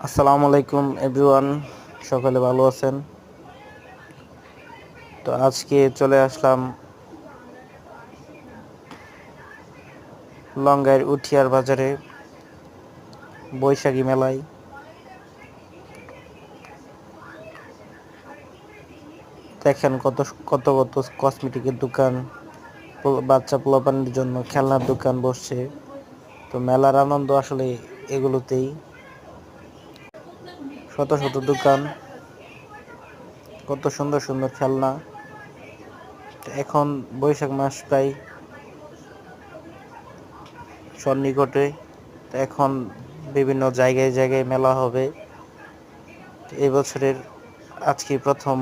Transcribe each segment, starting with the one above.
আসসালামু আলাইকুম এভরিওয়ান, সকলে ভালো আছেন? তো আজকে চলে আসলাম লঙ্গাইয়ের উঠিয়ার বাজারে বৈশাখী মেলায়। দেখেন কত কত কত কসমেটিকের দোকান, বাচ্চা পোলাপানের জন্য খেলনার দোকান বসছে। তো মেলার আনন্দ আসলে এগুলোতেই, শত শত দোকান, কত সুন্দর সুন্দর খেলনা। এখন বৈশাখ মাস প্রায় সন্নিকটে, তো এখন বিভিন্ন জায়গায় জায়গায় মেলা হবে। এই বছরের আজকে প্রথম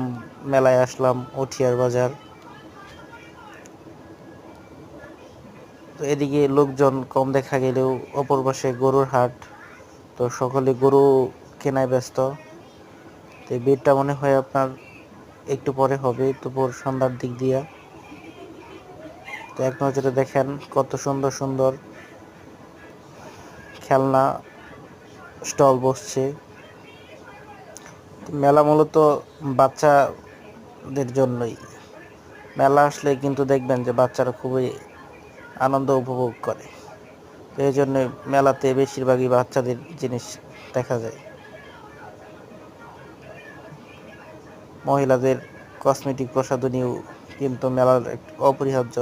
মেলায় আসলাম উঠিয়ার বাজার। তো এদিকে লোকজন কম দেখা গেলেও অপর পাশে গরুর হাট, তো সকলে গরু কেনায় ব্যস্ত। তো এই ভিড়টা মনে হয় আপনার একটু পরে হবে, দুপুর সন্ধ্যার দিক দিয়া। তো এক নজরে দেখেন কত সুন্দর সুন্দর খেলনা স্টল বসছে। মেলা মূলত বাচ্চাদের জন্যই। মেলা আসলে কিন্তু দেখবেন যে বাচ্চারা খুবই আনন্দ উপভোগ করে। তো এই জন্য মেলাতে বেশিরভাগই বাচ্চাদের জিনিস দেখা যায়। মহিলাদের কসমেটিক প্রসাধনীও কিন্তু মেলার এক অপরিহার্য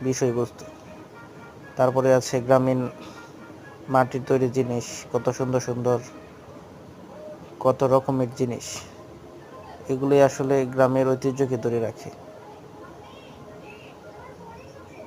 বিষয়বস্তু। তারপরে আছে গ্রামীণ মাটির তৈরি জিনিস, কত সুন্দর সুন্দর কত রকমের জিনিস। এগুলোই আসলে গ্রামের ঐতিহ্যকে ধরে রাখে।